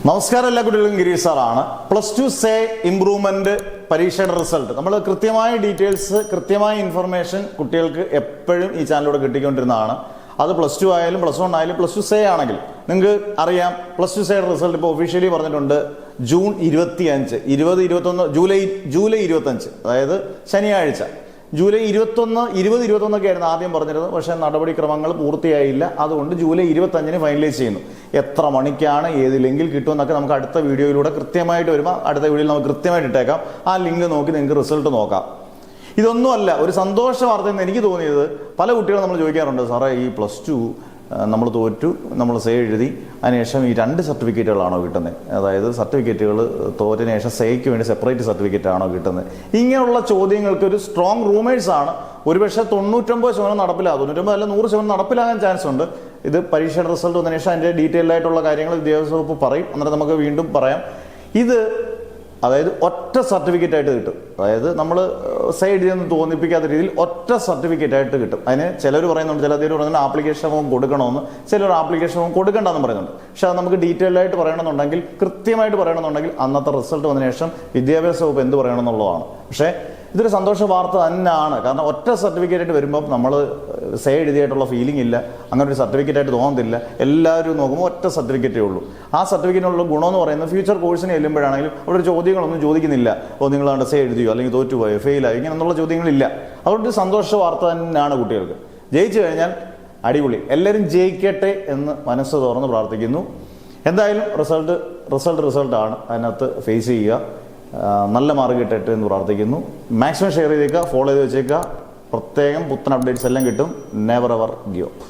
നമസ്കാരം, എല്ലാ കുട്ടികൾക്കും ഗിരീഷ് സാറാണ്. +2 സേ ഇംപ്രൂവ്മെന്റ് പരീക്ഷയുടെ റിസൾട്ട് നമ്മൾ കൃത്യമായ ഡീറ്റെയിൽസ്, കൃത്യമായ ഇൻഫർമേഷൻ കുട്ടികൾക്ക് എപ്പോഴും ഈ ചാനലിലൂടെ കിട്ടിക്കൊണ്ടിരുന്നതാണ്. അത് +2 ആയാലും +1 ആയാലും +2 സേ ആണെങ്കിൽ നിങ്ങൾക്ക് അറിയാം. +2 സേയുടെ റിസൾട്ട് ഇപ്പോൾ ഒഫീഷ്യലി പറഞ്ഞിട്ടുണ്ട്. ജൂൺ 25, 20, 21, ജൂലൈ 25, അതായത് ശനിയാഴ്ച. ജൂലൈ 21, 20, 21 ആയിരുന്നു ആദ്യം പറഞ്ഞിരുന്നത്. പക്ഷേ നടപടിക്രമങ്ങൾ പൂർത്തിയായില്ല. അതുകൊണ്ട് ജൂലൈ 25 ഫൈനലൈസ് ചെയ്യുന്നു. എത്ര മണിക്കാണ് ഏത് ലിങ്കിൽ കിട്ടുമെന്നൊക്കെ നമുക്ക് അടുത്ത വീഡിയോയിലൂടെ കൃത്യമായിട്ട് വരുമ്പോൾ അടുത്ത വീഡിയോയിൽ നമുക്ക് കൃത്യമായിട്ട് ഇട്ടേക്കാം. ആ ലിങ്ക് നോക്കി നിങ്ങൾക്ക് റിസൾട്ട് നോക്കാം. ഇതൊന്നുമല്ല, ഒരു സന്തോഷ വാർത്ത എന്ന് എനിക്ക് തോന്നിയത്, പല കുട്ടികളും നമ്മൾ ചോദിക്കാറുണ്ട്, സാറേ ഈ +2 നമ്മൾ തോറ്റു, നമ്മൾ സേ എഴുതി, അതിനുശേഷം ഈ 2 സർട്ടിഫിക്കറ്റുകളാണോ കിട്ടുന്നത്? അതായത് സർട്ടിഫിക്കറ്റുകൾ തോറ്റതിന് ശേഷം സേയ്ക്ക് വേണ്ടി സെപ്പറേറ്റ് സർട്ടിഫിക്കറ്റ് ആണോ കിട്ടുന്നത്? ഇങ്ങനെയുള്ള ചോദ്യങ്ങൾക്ക് ഒരു സ്ട്രോങ് റൂമേഴ്സ് ആണ്. ഒരുപക്ഷെ 99% നടപ്പിലാകും, 99 അല്ല 100% നടപ്പിലാകാൻ ചാൻസ് ഉണ്ട്. ഇത് പരീക്ഷയുടെ റിസൾട്ട് വന്നതിന് ശേഷം അതിൻ്റെ ഡീറ്റെയിൽ ആയിട്ടുള്ള കാര്യങ്ങൾ വിദ്യാഭ്യാസ വകുപ്പ് പറയും. അന്നേരം നമുക്ക് വീണ്ടും പറയാം. ഇത് അതായത് ഒറ്റ സർട്ടിഫിക്കറ്റ് ആയിട്ട് കിട്ടും. അതായത് നമ്മൾ സൈഡിൽ നിന്ന് തോന്നിപ്പിക്കാത്ത രീതിയിൽ ഒറ്റ സർട്ടിഫിക്കറ്റ് ആയിട്ട് കിട്ടും. അതിന് ചിലർ പറയുന്നുണ്ട്, ചില പേര് പറയുന്നത് ആപ്ലിക്കേഷൻ ഫോം കൊടുക്കണമെന്ന്, ചിലർ ആപ്ലിക്കേഷൻ ഫോം കൊടുക്കണ്ടെന്ന് പറയുന്നുണ്ട്. പക്ഷെ അത് നമുക്ക് ഡീറ്റെയിൽ ആയിട്ട് പറയണമെന്നുണ്ടെങ്കിൽ, കൃത്യമായിട്ട് പറയണമെന്നുണ്ടെങ്കിൽ അന്നത്തെ റിസൾട്ട് വന്നതിന് ശേഷം വിദ്യാഭ്യാസ വകുപ്പ് എന്ത് പറയണമെന്നുള്ളതാണ്. പക്ഷേ ഇതൊരു സന്തോഷ വാർത്ത തന്നെയാണ്. കാരണം ഒറ്റ സർട്ടിഫിക്കറ്റ് ആയിട്ട് വരുമ്പം നമ്മൾ സേ എഴുതിയായിട്ടുള്ള ഫീലിംഗ് ഇല്ല, അങ്ങനെ ഒരു സർട്ടിഫിക്കറ്റ് ആയിട്ട് തോന്നുന്നില്ല. എല്ലാവരും നോക്കുമ്പോൾ ഒറ്റ സർട്ടിഫിക്കറ്റേ ഉള്ളൂ. ആ സർട്ടിഫിക്കറ്റിനുള്ള ഗുണമെന്ന് പറയുന്നത് ഫ്യൂച്ചർ കോഴ്സിന് ചെല്ലുമ്പോഴാണെങ്കിലും അവിടെ ചോദ്യങ്ങളൊന്നും ചോദിക്കുന്നില്ല. നിങ്ങൾ സേ എഴുതിയോ, അല്ലെങ്കിൽ തോറ്റുപോയോ, ഫെയിലായോ, ഇങ്ങനെയുള്ള ചോദ്യങ്ങളില്ല. അതുകൊണ്ട് സന്തോഷ വാർത്ത തന്നെയാണ് കുട്ടികൾക്ക്. ജയിച്ചു കഴിഞ്ഞാൽ അടിപൊളി. എല്ലാവരും ജയിക്കട്ടെ എന്ന് മനസ്സ് തുറന്ന് പ്രാർത്ഥിക്കുന്നു. എന്തായാലും റിസൾട്ടാണ്. അതിനകത്ത് ഫേസ് ചെയ്യുക. നല്ല മാർക്ക് കിട്ടട്ടെ എന്ന് പ്രാർത്ഥിക്കുന്നു. മാക്സിമം ഷെയർ ചെയ്തേക്കുക, ഫോളോ ചെയ്ത് വെച്ചേക്കുക. പ്രത്യേകം പുത്തൻ അപ്ഡേറ്റ്സ് എല്ലാം കിട്ടും. Never ever give up.